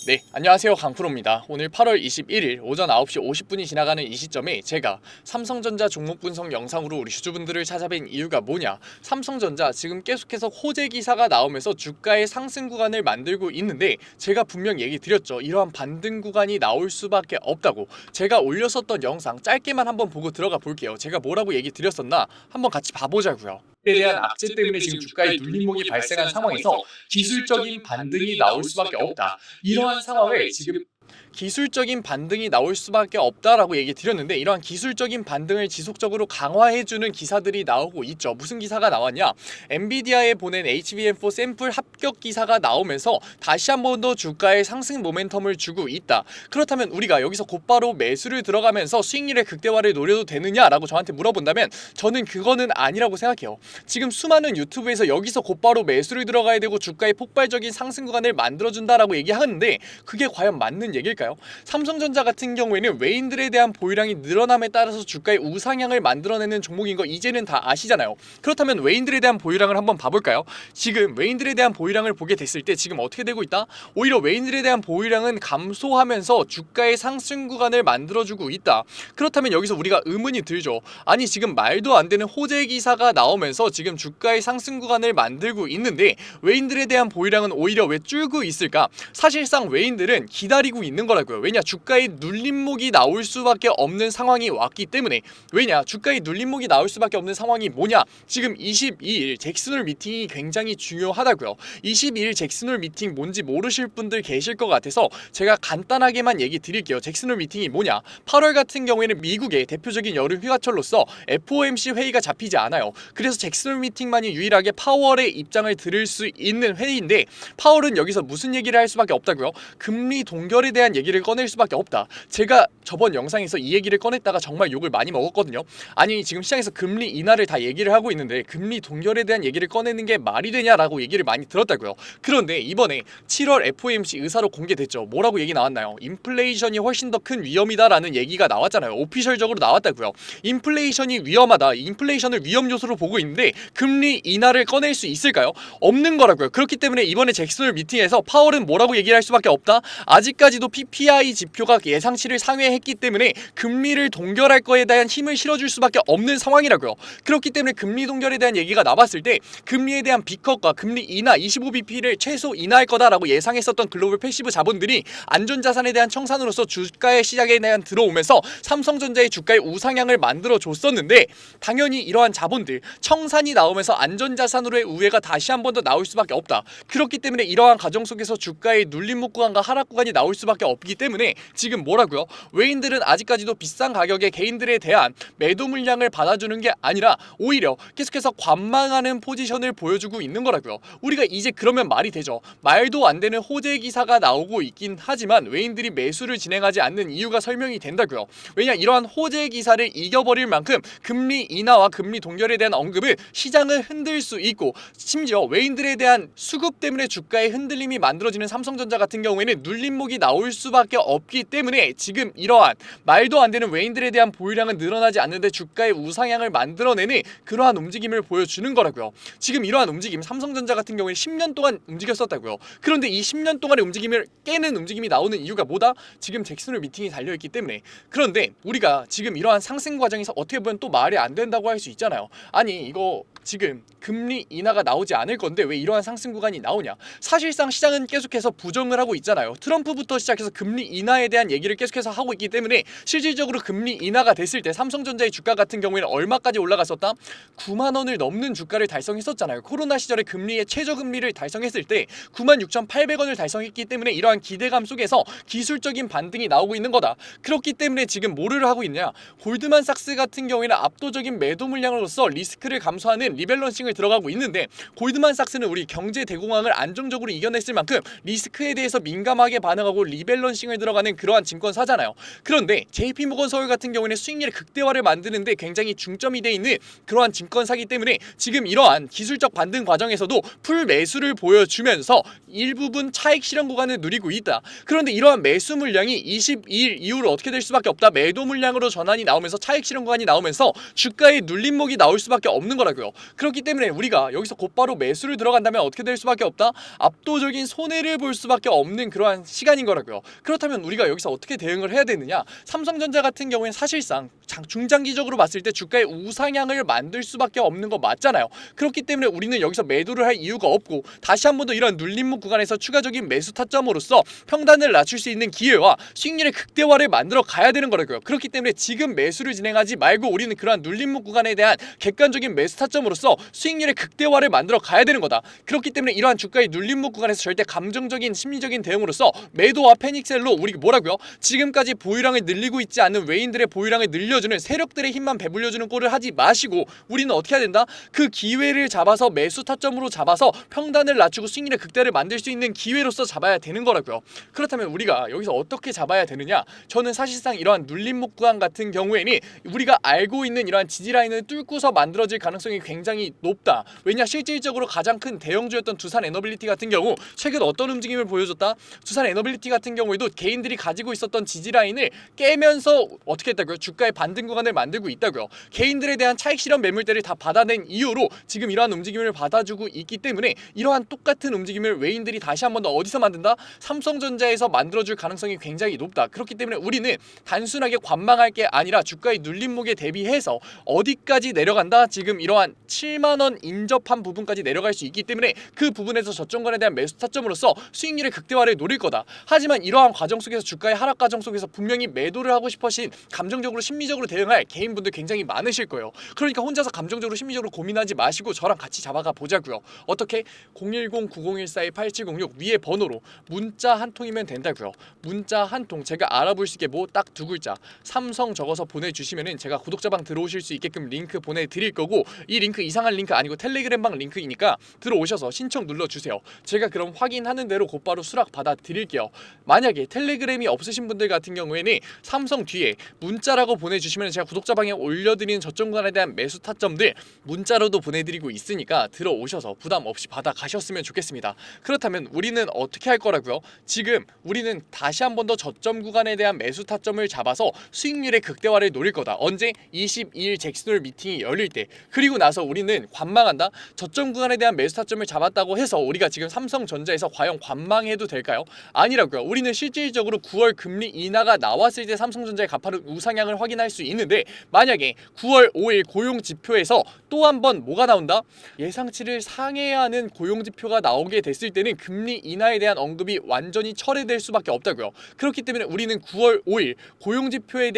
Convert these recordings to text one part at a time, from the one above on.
네, 안녕하세요. 강프로입니다. 오늘 8월 21일 오전 9시 50분이 지나가는 이 시점에 제가 삼성전자 종목 분석 영상으로 우리 주주분들을 찾아뵌 이유가 뭐냐, 삼성전자 지금 계속해서 호재 기사가 나오면서 주가의 상승 구간을 만들고 있는데 제가 분명 얘기 드렸죠. 이러한 반등 구간이 나올 수밖에 없다고. 제가 올렸었던 영상 짧게만 한번 보고 들어가 볼게요. 제가 뭐라고 얘기 드렸었나 한번 같이 봐보자고요. 에 대한 악재 때문에 지금 주가에 눌림목이 발생한 상황에서 기술적인 반등이 나올 수밖에 없다. 이러한 상황을 지금 기술적인 반등이 나올 수밖에 없다라고 얘기 드렸는데, 이러한 기술적인 반등을 지속적으로 강화해주는 기사들이 나오고 있죠. 무슨 기사가 나왔냐, 엔비디아에 보낸 HBM4 샘플 합격 기사가 나오면서 다시 한 번 더 주가에 상승 모멘텀을 주고 있다. 그렇다면 우리가 여기서 곧바로 매수를 들어가면서 수익률의 극대화를 노려도 되느냐라고 저한테 물어본다면 저는 그거는 아니라고 생각해요. 지금 수많은 유튜브에서 여기서 곧바로 매수를 들어가야 되고 주가의 폭발적인 상승 구간을 만들어준다라고 얘기하는데 그게 과연 맞는 얘기일까요? 삼성전자 같은 경우에는 외인들에 대한 보유량이 늘어남에 따라서 주가의 우상향을 만들어내는 종목인 거 이제는 다 아시잖아요. 그렇다면 외인들에 대한 보유량을 한번 봐볼까요? 지금 외인들에 대한 보유량을 보게 됐을 때 지금 어떻게 되고 있다? 오히려 외인들에 대한 보유량은 감소하면서 주가의 상승 구간을 만들어주고 있다. 그렇다면 여기서 우리가 의문이 들죠. 아니, 지금 말도 안 되는 호재 기사가 나오면서 지금 주가의 상승 구간을 만들고 있는데 외인들에 대한 보유량은 오히려 왜 줄고 있을까? 사실상 외인들은 기다리고 있는 거라고요. 왜냐, 주가의 눌림목이 나올 수밖에 없는 상황이 왔기 때문에. 왜냐, 주가의 눌림목이 나올 수밖에 없는 상황이 뭐냐, 지금 22일 잭슨홀 미팅이 굉장히 중요하다고요. 22일 잭슨홀 미팅 뭔지 모르실 분들 계실 것 같아서 제가 간단하게만 얘기 드릴게요. 잭슨홀 미팅이 뭐냐, 8월 같은 경우에는 미국의 대표적인 여름 휴가철로서 FOMC 회의가 잡히지 않아요. 그래서 잭슨홀 미팅만이 유일하게 파월의 입장을 들을 수 있는 회의인데, 파월은 여기서 무슨 얘기를 할 수밖에 없다고요? 금리 동결에 대한 얘기를 꺼낼 수밖에 없다. 제가 저번 영상에서 이 얘기를 꺼냈다가 정말 욕을 많이 먹었거든요. 아니, 지금 시장에서 금리 인하를 다 얘기를 하고 있는데 금리 동결에 대한 얘기를 꺼내는 게 말이 되냐라고 얘기를 많이 들었다고요. 그런데 이번에 7월 FOMC 의사로 공개됐죠. 뭐라고 얘기 나왔나요? 인플레이션이 훨씬 더 큰 위험이다라는 얘기가 나왔잖아요. 오피셜적으로 나왔다고요. 인플레이션이 위험하다, 인플레이션을 위험 요소로 보고 있는데 금리 인하를 꺼낼 수 있을까요? 없는 거라고요. 그렇기 때문에 이번에 잭슨홀 미팅에서 파월은 뭐라고 얘기를 할 수밖에 없다. 아직까지도 PPI 지표가 예상치를 상회했기 때문에 금리를 동결할 거에 대한 힘을 실어줄 수밖에 없는 상황이라고요. 그렇기 때문에 금리 동결에 대한 얘기가 나왔을 때 금리에 대한 B컷과 금리 인하 25bp를 최소 인하할 거다라고 예상했었던 글로벌 패시브 자본들이 안전자산에 대한 청산으로서 주가의 시장에 대한 들어오면서 삼성전자의 주가의 우상향을 만들어 줬었는데, 당연히 이러한 자본들 청산이 나오면서 안전자산으로의 우회가 다시 한 번 더 나올 수밖에 없다. 그렇기 때문에 이러한 과정 속에서 주가의 눌림목 구간과 하락 구간이 나올 수밖에 없기 때문에 지금 뭐라고요? 외인들은 아직까지도 비싼 가격에 개인들에 대한 매도 물량을 받아주는 게 아니라 오히려 계속해서 관망하는 포지션을 보여주고 있는 거라고요. 우리가 이제 그러면 말이 되죠. 말도 안 되는 호재 기사가 나오고 있긴 하지만 외인들이 매수를 진행하지 않는 이유가 설명이 된다고요. 왜냐, 이러한 호재 기사를 이겨버릴 만큼 금리 인하와 금리 동결에 대한 언급을 시장을 흔들 수 있고, 심지어 외인들에 대한 수급 때문에 주가의 흔들림이 만들어지는 삼성전자 같은 경우에는 눌림목이 나올 수밖에 없기 때문에 지금 이러한 말도 안 되는 외인들에 대한 보유량은 늘어나지 않는데 주가의 우상향을 만들어내는 그러한 움직임을 보여주는 거라고요. 지금 이러한 움직임, 삼성전자 같은 경우에 10년 동안 움직였었다고요. 그런데 이 10년 동안의 움직임을 깨는 움직임이 나오는 이유가 뭐다? 지금 잭슨홀 미팅이 달려있기 때문에. 그런데 우리가 지금 이러한 상승 과정에서 어떻게 보면 또 말이 안 된다고 할 수 있잖아요. 아니, 이거 지금 금리 인하가 나오지 않을 건데 왜 이러한 상승 구간이 나오냐. 사실상 시장은 계속해서 부정을 하고 있잖아요. 트럼프부터 시작해서 금리 인하에 대한 얘기를 계속해서 하고 있기 때문에 실질적으로 금리 인하가 됐을 때 삼성전자의 주가 같은 경우에는 얼마까지 올라갔었다? 9만 원을 넘는 주가를 달성했었잖아요. 코로나 시절에 금리의 최저금리를 달성했을 때 96,800원을 달성했기 때문에 이러한 기대감 속에서 기술적인 반등이 나오고 있는 거다. 그렇기 때문에 지금 뭐를 하고 있냐, 골드만삭스 같은 경우에는 압도적인 매도 물량으로서 리스크를 감소하는 리밸런싱을 들어가고 있는데, 골드만삭스는 우리 경제 대공황을 안정적으로 이겨냈을 만큼 리스크에 대해서 민감하게 반응하고 리밸런싱을 들어가는 그러한 증권사잖아요. 그런데 JP모건 서울 같은 경우에는 수익률의 극대화를 만드는데 굉장히 중점이 돼 있는 그러한 증권사기 때문에 지금 이러한 기술적 반등 과정에서도 풀 매수를 보여주면서 일부분 차익 실현 구간을 누리고 있다. 그런데 이러한 매수 물량이 22일 이후로 어떻게 될 수밖에 없다? 매도 물량으로 전환이 나오면서 차익 실현 구간이 나오면서 주가의 눌림목이 나올 수밖에 없는 거라고요. 그렇기 때문에 우리가 여기서 곧바로 매수를 들어간다면 어떻게 될 수밖에 없다? 압도적인 손해를 볼 수밖에 없는 그러한 시간인 거라고요. 그렇다면 우리가 여기서 어떻게 대응을 해야 되느냐? 삼성전자 같은 경우에는 사실상 중장기적으로 봤을 때 주가의 우상향을 만들 수밖에 없는 거 맞잖아요. 그렇기 때문에 우리는 여기서 매도를 할 이유가 없고 다시 한 번 더 이런 눌림목 구간에서 추가적인 매수 타점으로서 평단을 낮출 수 있는 기회와 수익률의 극대화를 만들어 가야 되는 거라고요. 그렇기 때문에 지금 매수를 진행하지 말고 우리는 그러한 눌림목 구간에 대한 객관적인 매수 타점으로서 수익률의 극대화를 만들어 가야 되는 거다. 그렇기 때문에 이러한 주가의 눌림목 구간에서 절대 감정적인 심리적인 대응으로서 매도와 패닉셀로 우리 뭐라고요? 지금까지 보유량을 늘리고 있지 않는 외인들의 보유량을 늘려주는 세력들의 힘만 배불려주는 꼴을 하지 마시고 우리는 어떻게 해야 된다? 그 기회를 잡아서 매수 타점으로 잡아서 평단을 낮추고 수익률의 극대화를 만들 수 있는 기회로서 잡아야 되는 거라고요. 그렇다면 우리가 여기서 어떻게 잡아야 되느냐? 저는 사실상 이러한 눌림목 구간 같은 경우에는 우리가 알고 있는 이러한 지지라인을 뚫고서 만들어질 가능성이 굉장히 높다. 왜냐? 실질적으로 가장 큰 대형주였던 두산 에너빌리티 같은 경우 최근 어떤 움직임을 보여줬다? 두산 에너빌리티 같은 경우에도 개인들이 가지고 있었던 지지라인을 깨면서 어떻게 했다고요? 주가의 반등 구간을 만들고 있다고요. 개인들에 대한 차익 실현 매물대를 다 받아낸 이유로 지금 이러한 움직임을 받아주고 있기 때문에 이러한 똑같은 움직임을 외인들이 다시 한 번 더 어디서 만든다? 삼성전자에서 만들어줄 가능성이 굉장히 높다. 그렇기 때문에 우리는 단순하게 관망할 게 아니라 주가의 눌림목에 대비해서 어디까지 내려간다? 지금 이러한 7만원 인접한 부분까지 내려갈 수 있기 때문에 그 부분에서 저점권에 대한 매수 타점으로서 수익률의 극대화를 노릴 거다. 하지만 이러한 과정 속에서 주가의 하락 과정 속에서 분명히 매도를 하고 싶으신 감정적으로 심리적으로 대응할 개인분들 굉장히 많으실 거예요. 그러니까 혼자서 감정적으로 심리적으로 고민하지 마시고 저랑 같이 잡아가 보자고요. 어떻게? 010-9014-8706 위에 번호로 문자 한 통이면 된다고요. 문자 한 통 제가 알아볼 수 있게 뭐 딱 두 글자 삼성 적어서 보내주시면은 제가 구독자방 들어오실 수 있게끔 링크 보내드릴 거고 이 링크 이상한 링크 아니고 텔레그램방 링크이니까 들어오셔서 신청 눌러주세요. 제가 그럼 확인하는 대로 곧바로 수락 받아 드릴게요. 만약에 텔레그램이 없으신 분들 같은 경우에는 삼성 뒤에 문자라고 보내주시면 제가 구독자방에 올려드리는 저점 구간에 대한 매수 타점들 문자로도 보내드리고 있으니까 들어오셔서 부담 없이 받아 가셨으면 좋겠습니다. 그렇다면 우리는 어떻게 할 거라고요? 지금 우리는 다시 한 번 더 저점 구간에 대한 매수 타점을 잡아서 수익률의 극대화를 노릴 거다. 언제? 22일 잭슨홀 미팅이 열릴 때. 그리고 나서 우리는 관망한다. 저점 구간에 대한 매수 타점을 잡았다고 해서 우리가 지금 삼성전자에서 과연 관망해도 될까요? 아니라고요. 우리는 실질적으로 9월 금리 인하가 나왔을 때 삼성전자의 가파른 우상향을 확인할 수 있는데 만약에 9월 5일 고용 지표에서 또 한 번 뭐가 나온다? 예상치를 상회하는 고용 지표가 나오게 됐을 때는 금리 인하에 대한 언급이 완전히 철회될 수밖에 없다고요. 그렇기 때문에 우리는 9월 5일 고용 지표에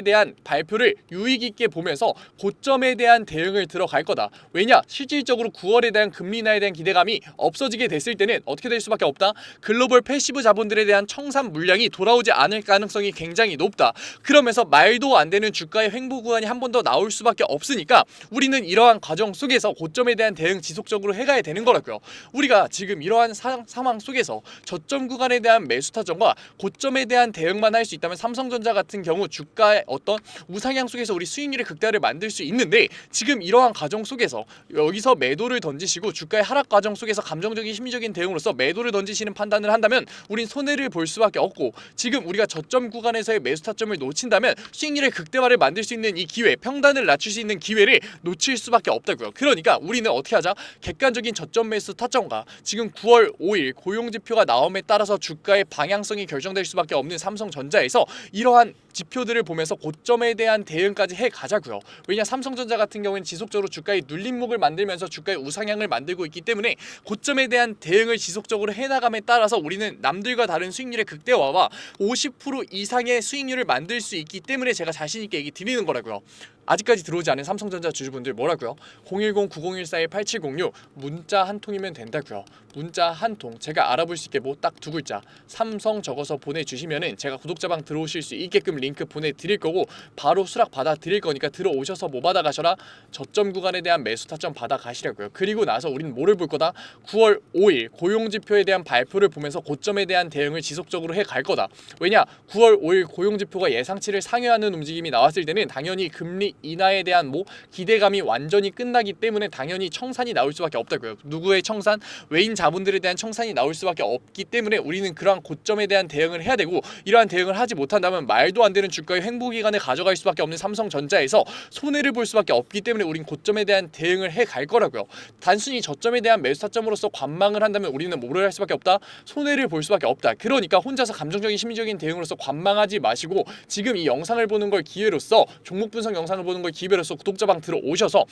대한 발표를 유의 깊게 보면서 고점에 대한 대응을 들어갈 거다. 왜냐? 실질적으로 9월에 대한 금리 인하에 대한 기대감이 없어지게 됐을 때는 어떻게 될 수밖에 없다. 글로벌 패시브 자본들에 대한 청산 물량이 돌아오지 않을 가능성이 굉장히 높다. 그러면서 말도 안 되는 주가의 횡보 구간이 한 번 더 나올 수밖에 없으니까 우리는 이러한 과정 속에서 고점에 대한 대응 지속적으로 해가야 되는 거라고요. 우리가 지금 이러한 상황 속에서 저점 구간에 대한 매수 타점과 고점에 대한 대응만 할 수 있다면 삼성전자 같은 경우 주가의 어떤 우상향 속에서 우리 수익률의 극대화를 만들 수 있는데 지금 이러한 과정 속에서 여기서 매도를 던지시고 주가의 하락 과정 속에서 감정적인 심리적인 대응으로서 매도를 던지시는 판단을 한다면 우린 손해를 볼 수밖에 없고 지금 우리가 저점 구간에서의 매수 타점을 놓친다면 수익률의 극대화를 만들 수 있는 이 기회, 평단을 낮출 수 있는 기회를 놓칠 수밖에 없다고요. 그러니까 우리는 어떻게 하자? 객관적인 저점 매수 타점과 지금 9월 5일 고용지표가 나옴에 따라서 주가의 방향성이 결정될 수밖에 없는 삼성전자에서 이러한 지표들을 보면서 고점에 대한 대응까지 해 가자고요. 왜냐? 삼성전자 같은 경우는 지속적으로 주가의 눌림목을 만들면서 주가의 우상향을 만들고 있기 때문에 고점에 대한 대응을 지속적으로 해나감에 따라서 우리는 남들과 다른 수익률의 극대화와 50% 이상의 수익률을 만들 수 있기 때문에 제가 자신있게 얘기 드리는 거라고요. 아직까지 들어오지 않은 삼성전자 주주분들 뭐라고요? 010-9014-8706 문자 한 통이면 된다고요. 문자 한 통 제가 알아볼 수 있게 뭐 딱 두 글자 삼성 적어서 보내주시면은 제가 구독자방 들어오실 수 있게끔 링크 보내드릴 거고 바로 수락 받아 드릴 거니까 들어오셔서 뭐 받아 가셔라? 저점 구간에 대한 매수 타점 받아 가시라고요. 그리고 나서 우리는 뭐를 볼 거다? 9월 5일 고용지표에 대한 발표를 보면서 고점에 대한 대응을 지속적으로 해 갈 거다. 왜냐? 9월 5일 고용지표가 예상치를 상회하는 움직임이 나왔을 때는 당연히 금리 인하에 대한 기대감이 완전히 끝나기 때문에 당연히 청산이 나올 수밖에 없다고요. 누구의 청산? 외인 자본들에 대한 청산이 나올 수밖에 없기 때문에 우리는 그러한 고점에 대한 대응을 해야 되고, 이러한 대응을 하지 못한다면 말도 안 되는 주가의 횡보기간을 가져갈 수밖에 없는 삼성전자에서 손해를 볼 수밖에 없기 때문에 우린 고점에 대한 대응을 해 갈 거라고요. 단순히 저점에 대한 매수 타점으로서 관망을 한다면 우리는 뭐를 할 수밖에 없다? 손해를 볼 수밖에 없다. 그러니까 혼자서 감정적인 심리적인 대응으로서 관망하지 마시고 지금 이 영상을 보는 걸 기회로서, 종목 분석 영상을 보는 걸 기회로서 구독자방 들어오셔서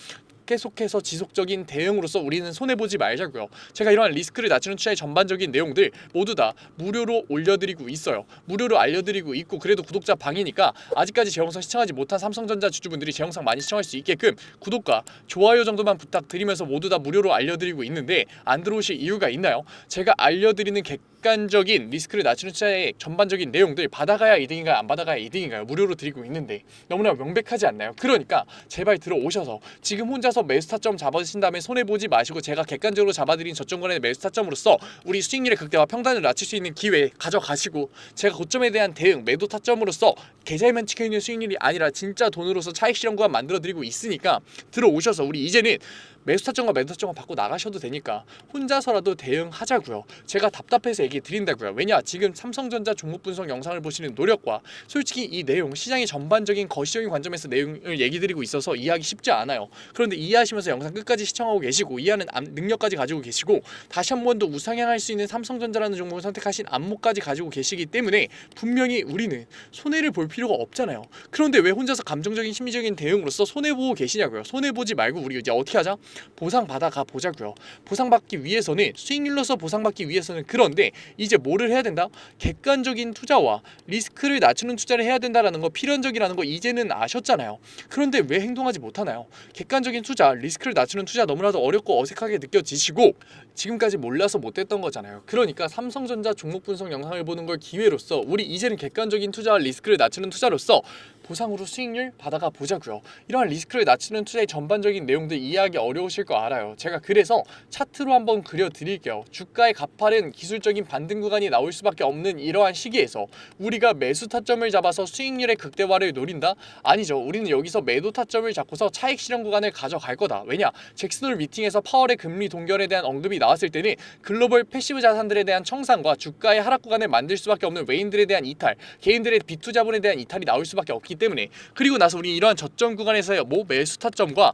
계속해서 지속적인 대응으로서 우리는 손해보지 말자고요. 제가 이러한 리스크를 낮추는 투자의 전반적인 내용들 모두 다 무료로 올려드리고 있어요. 무료로 알려드리고 있고, 그래도 구독자 방이니까 아직까지 제 영상 시청하지 못한 삼성전자 주주분들이 제 영상 많이 시청할 수 있게끔 구독과 좋아요 정도만 부탁드리면서 모두 다 무료로 알려드리고 있는데, 안 들어오실 이유가 있나요? 제가 알려드리는 객관적인 리스크를 낮추는 투자의 전반적인 내용들 받아가야 이득인가요? 안 받아가야 이득인가요? 무료로 드리고 있는데 너무나 명백하지 않나요? 그러니까 제발 들어오셔서 지금 혼자서 매수 타점 잡아주신 다음에 손해보지 마시고 제가 객관적으로 잡아드린 저점권의 매수 타점으로서 우리 수익률의 극대화 평단을 낮출 수 있는 기회 가져가시고, 제가 고점에 대한 대응 매도 타점으로서 계좌에만 찍혀있는 수익률이 아니라 진짜 돈으로서 차익 실현 구간 만들어드리고 있으니까 들어오셔서 우리 이제는 매수 타점과 매도 타점과 받고 나가셔도 되니까 혼자서라도 대응하자고요. 제가 답답해서 얘기 드린다고요. 왜냐, 지금 삼성전자 종목 분석 영상을 보시는 노력과 솔직히 이 내용, 시장의 전반적인 거시적인 관점에서 내용을 얘기 드리고 있어서 이해하기 쉽지 않아요. 그런데 이해하시면서 영상 끝까지 시청하고 계시고 이해하는 능력까지 가지고 계시고 다시 한 번 더 우상향할 수 있는 삼성전자라는 종목을 선택하신 안목까지 가지고 계시기 때문에 분명히 우리는 손해를 볼 필요가 없잖아요. 그런데 왜 혼자서 감정적인 심리적인 대응으로서 손해보고 계시냐고요. 손해보지 말고 우리 이제 어떻게 하자? 보상받아 가 보자고요. 보상받기 위해서는, 수익률로서 보상받기 위해서는, 그런데 이제 뭐를 해야 된다? 객관적인 투자와 리스크를 낮추는 투자를 해야 된다라는 거, 필연적이라는 거 이제는 아셨잖아요. 그런데 왜 행동하지 못하나요? 객관적인 투자, 리스크를 낮추는 투자 너무나도 어렵고 어색하게 느껴지시고 지금까지 몰라서 못했던 거잖아요. 그러니까 삼성전자 종목 분석 영상을 보는 걸 기회로서 우리 이제는 객관적인 투자와 리스크를 낮추는 투자로서 보상으로 수익률 받아가 보자고요. 이러한 리스크를 낮추는 투자의 전반적인 내용들 이해하기 어려우실 거 알아요. 제가 그래서 차트로 한번 그려드릴게요. 주가의 가파른 기술적인 반등 구간이 나올 수밖에 없는 이러한 시기에서 우리가 매수 타점을 잡아서 수익률의 극대화를 노린다? 아니죠. 우리는 여기서 매도 타점을 잡고서 차익 실현 구간을 가져갈 거다. 왜냐? 잭슨홀 미팅에서 파월의 금리 동결에 대한 언급이 나왔을 때는 글로벌 패시브 자산들에 대한 청산과 주가의 하락 구간을 만들 수밖에 없는 외인들에 대한 이탈, 개인들의 비투 자본에 대한 이탈이 나올 수밖에 없기 때문에, 그리고 나서 우리 이러한 저점 구간에서의 매수 타점과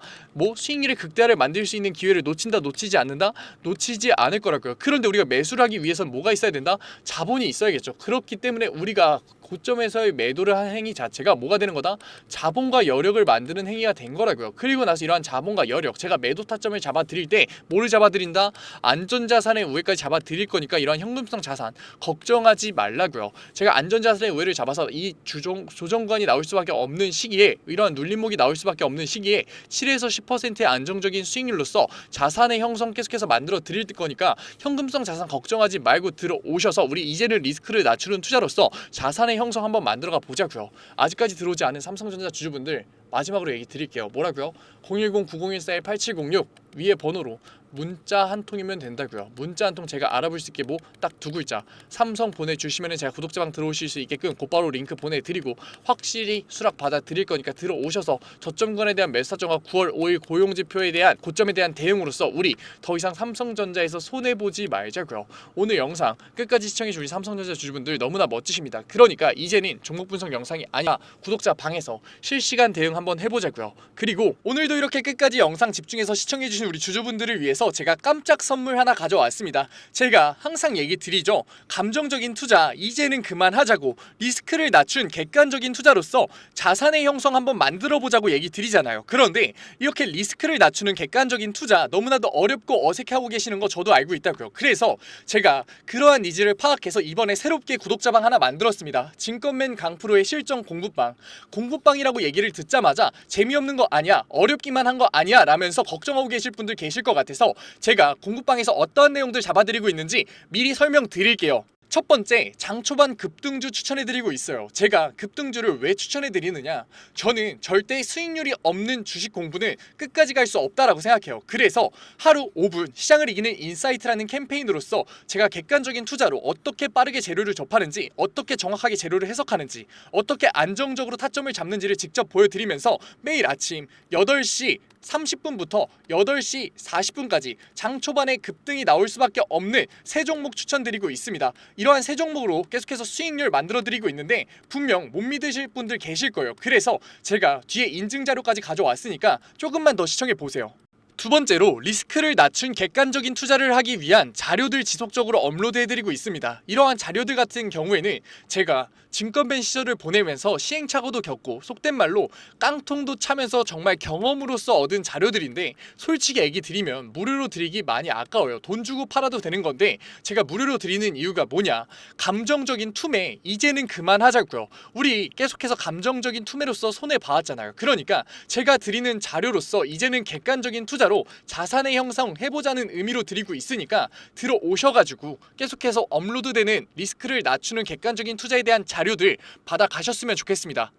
수익률의 극대화를 만들 수 있는 기회를 놓친다, 놓치지 않는다? 놓치지 않을 거라고요. 그런데 우리가 매수를 하기 위해서는 뭐가 있어야 된다? 자본이 있어야겠죠. 그렇기 때문에 우리가 고점에서의 매도를 한 행위 자체가 뭐가 되는 거다? 자본과 여력을 만드는 행위가 된 거라고요. 그리고 나서 이러한 자본과 여력, 제가 매도 타점을 잡아드릴 때 뭐를 잡아드린다? 안전자산의 우회까지 잡아드릴 거니까 이러한 현금성 자산 걱정하지 말라고요. 제가 안전자산의 우회를 잡아서 이 조정관이 나올 수밖에 없는 시기에, 이러한 눌림목이 나올 수밖에 없는 시기에 7에서 10%의 안정적인 수익률로서 자산의 형성 계속해서 만들어 드릴 거니까 현금성 자산 걱정하지 말고 들어오셔서 우리 이제는 리스크를 낮추는 투자로서 자산의 형성 한번 만들어가 보자고요. 아직까지 들어오지 않은 삼성전자 주주분들 마지막으로 얘기 드릴게요. 뭐라고요? 010-9014-8706 위에 번호로 문자 한 통이면 된다고요. 문자 한 통 제가 알아볼 수 있게 딱 두 글자 삼성 보내주시면 제가 구독자방 들어오실 수 있게끔 곧바로 링크 보내드리고 확실히 수락 받아드릴 거니까 들어오셔서 저점권에 대한 매수 타점과 9월 5일 고용지표에 대한 고점에 대한 대응으로서 우리 더 이상 삼성전자에서 손해보지 말자고요. 오늘 영상 끝까지 시청해주신 우리 삼성전자 주주분들 너무나 멋지십니다. 그러니까 이제는 종목 분석 영상이 아니라 구독자 방에서 실시간 대응 한번 해보자고요. 그리고 오늘도 이렇게 끝까지 영상 집중해서 시청해주신 우리 주주분들을 위해서 제가 깜짝 선물 하나 가져왔습니다. 제가 항상 얘기 드리죠. 감정적인 투자 이제는 그만하자고, 리스크를 낮춘 객관적인 투자로서 자산의 형성 한번 만들어 보자고 얘기 드리잖아요. 그런데 이렇게 리스크를 낮추는 객관적인 투자 너무나도 어렵고 어색해하고 계시는 거 저도 알고 있다고요. 그래서 제가 그러한 니즈를 파악해서 이번에 새롭게 구독자방 하나 만들었습니다. 증권맨 강프로의 실전 공부방. 공부방이라고 얘기를 듣자마자 재미없는 거 아니야, 어렵기만 한 거 아니야 라면서 걱정하고 계실 분들 계실 것 같아서 제가 공부방에서 어떠한 내용들 잡아드리고 있는지 미리 설명드릴게요. 첫 번째, 장초반 급등주 추천해드리고 있어요. 제가 급등주를 왜 추천해드리느냐, 저는 절대 수익률이 없는 주식 공부는 끝까지 갈 수 없다라고 생각해요. 그래서 하루 5분 시장을 이기는 인사이트라는 캠페인으로서 제가 객관적인 투자로 어떻게 빠르게 재료를 접하는지, 어떻게 정확하게 재료를 해석하는지, 어떻게 안정적으로 타점을 잡는지를 직접 보여드리면서 매일 아침 8시 30분부터 8시 40분까지 장 초반에 급등이 나올 수밖에 없는 세 종목 추천드리고 있습니다. 이러한 세 종목으로 계속해서 수익률 만들어드리고 있는데 분명 못 믿으실 분들 계실 거예요. 그래서 제가 뒤에 인증 자료까지 가져왔으니까 조금만 더 시청해보세요. 두 번째로, 리스크를 낮춘 객관적인 투자를 하기 위한 자료들 지속적으로 업로드해드리고 있습니다. 이러한 자료들 같은 경우에는 제가 증권밴 시절을 보내면서 시행착오도 겪고 속된 말로 깡통도 차면서 정말 경험으로서 얻은 자료들인데, 솔직히 얘기 드리면 무료로 드리기 많이 아까워요. 돈 주고 팔아도 되는 건데 제가 무료로 드리는 이유가 뭐냐, 감정적인 투매 이제는 그만하자고요. 우리 계속해서 감정적인 투매로서 손해봐왔잖아요. 그러니까 제가 드리는 자료로서 이제는 객관적인 투자로 자산의 형성 해보자는 의미로 드리고 있으니까 들어오셔가지고 계속해서 업로드되는 리스크를 낮추는 객관적인 투자에 대한 자료들 받아가셨으면 좋겠습니다.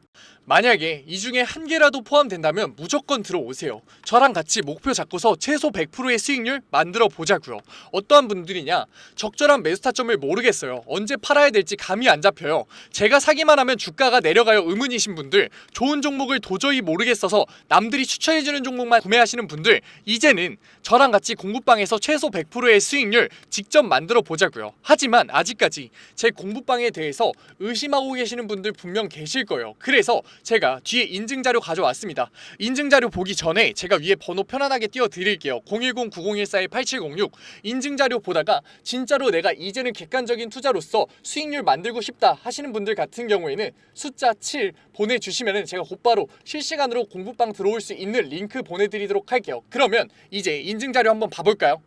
만약에 이 중에 한 개라도 포함된다면 무조건 들어오세요. 저랑 같이 목표 잡고서 최소 100%의 수익률 만들어 보자고요. 어떠한 분들이냐, 적절한 매수 타점을 모르겠어요. 언제 팔아야 될지 감이 안 잡혀요. 제가 사기만 하면 주가가 내려가요 의문이신 분들, 좋은 종목을 도저히 모르겠어서 남들이 추천해주는 종목만 구매하시는 분들, 이제는 저랑 같이 공부방에서 최소 100%의 수익률 직접 만들어 보자고요. 하지만 아직까지 제 공부방에 대해서 의심하고 계시는 분들 분명 계실 거예요. 그래서 제가 뒤에 인증자료 가져왔습니다. 인증자료 보기 전에 제가 위에 번호 편안하게 띄워드릴게요. 010-9014-8706. 인증자료 보다가 진짜로 내가 이제는 객관적인 투자로서 수익률 만들고 싶다 하시는 분들 같은 경우에는 숫자 7 보내주시면 제가 곧바로 실시간으로 공부방 들어올 수 있는 링크 보내드리도록 할게요. 그러면 이제 인증자료 한번 봐볼까요?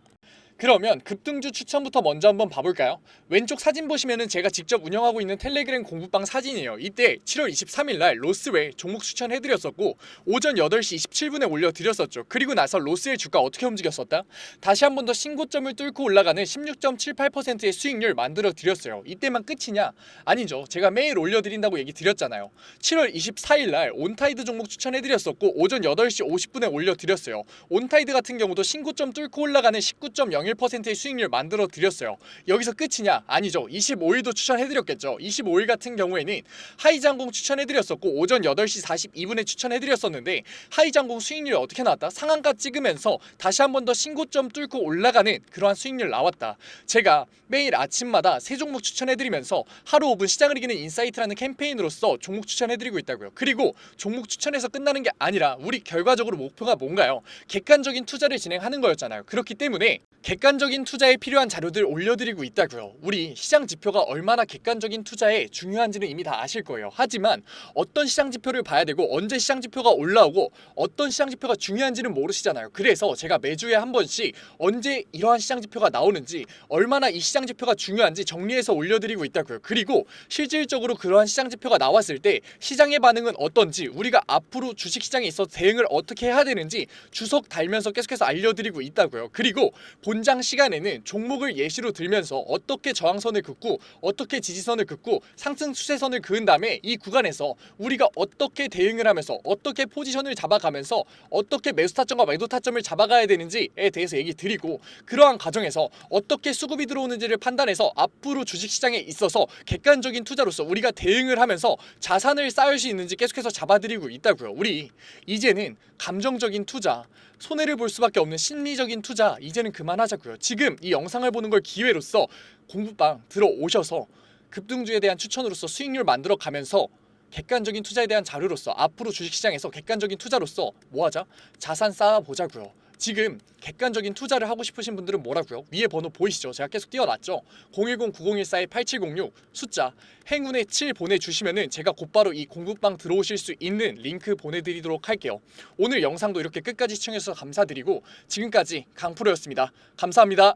그러면 급등주 추천부터 먼저 한번 봐볼까요? 왼쪽 사진 보시면은 제가 직접 운영하고 있는 텔레그램 공부방 사진이에요. 이때 7월 23일날 로스웰 종목 추천해드렸었고 오전 8시 27분에 올려드렸었죠. 그리고 나서 로스웰 주가 어떻게 움직였었다? 다시 한 번 더 신고점을 뚫고 올라가는 16.78%의 수익률 만들어드렸어요. 이때만 끝이냐? 아니죠. 제가 매일 올려드린다고 얘기 드렸잖아요. 7월 24일날 온타이드 종목 추천해드렸었고 오전 8시 50분에 올려드렸어요. 온타이드 같은 경우도 신고점 뚫고 올라가는 19.01%의 수익률 만들어 드렸어요. 여기서 끝이냐? 아니죠. 25일도 추천해드렸겠죠. 25일 같은 경우에는 하이장공 추천해드렸었고 오전 8시 42분에 추천해드렸었는데 하이장공 수익률이 어떻게 나왔다? 상한가 찍으면서 다시 한 번 더 신고점 뚫고 올라가는 그러한 수익률 나왔다. 제가 매일 아침마다 세 종목 추천해드리면서 하루 5분 시장을 이기는 인사이트라는 캠페인으로서 종목 추천해드리고 있다고요. 그리고 종목 추천해서 끝나는 게 아니라 우리 결과적으로 목표가 뭔가요? 객관적인 투자를 진행하는 거였잖아요. 그렇기 때문에 객관적인 투자에 필요한 자료들 올려드리고 있다고요. 우리 시장 지표가 얼마나 객관적인 투자에 중요한지는 이미 다 아실 거예요. 하지만 어떤 시장 지표를 봐야 되고 언제 시장 지표가 올라오고 어떤 시장 지표가 중요한지는 모르시잖아요. 그래서 제가 매주에 한 번씩 언제 이러한 시장 지표가 나오는지, 얼마나 이 시장 지표가 중요한지 정리해서 올려드리고 있다고요. 그리고 실질적으로 그러한 시장 지표가 나왔을 때 시장의 반응은 어떤지, 우리가 앞으로 주식시장에 있어 대응을 어떻게 해야 되는지 주석 달면서 계속해서 알려드리고 있다고요. 그리고 본장 시간에는 종목을 예시로 들면서 어떻게 저항선을 긋고 어떻게 지지선을 긋고 상승 추세선을 그은 다음에 이 구간에서 우리가 어떻게 대응을 하면서 어떻게 포지션을 잡아가면서 어떻게 매수 타점과 매도 타점을 잡아가야 되는지에 대해서 얘기 드리고, 그러한 과정에서 어떻게 수급이 들어오는지를 판단해서 앞으로 주식시장에 있어서 객관적인 투자로서 우리가 대응을 하면서 자산을 쌓을 수 있는지 계속해서 잡아드리고 있다고요. 우리 이제는 감정적인 투자, 손해를 볼 수밖에 없는 심리적인 투자 이제는 그만하자고요. 지금 이 영상을 보는 걸 기회로서 공부방 들어오셔서 급등주에 대한 추천으로서 수익률 만들어 가면서 객관적인 투자에 대한 자료로서 앞으로 주식시장에서 객관적인 투자로서 뭐하자? 자산 쌓아보자고요. 지금 객관적인 투자를 하고 싶으신 분들은 뭐라고요? 위에 번호 보이시죠? 제가 계속 띄워놨죠? 010-9014-8706 숫자 행운의 7 보내주시면은 제가 곧바로 이 공부방 들어오실 수 있는 링크 보내드리도록 할게요. 오늘 영상도 이렇게 끝까지 시청해주셔서 감사드리고 지금까지 강프로였습니다. 감사합니다.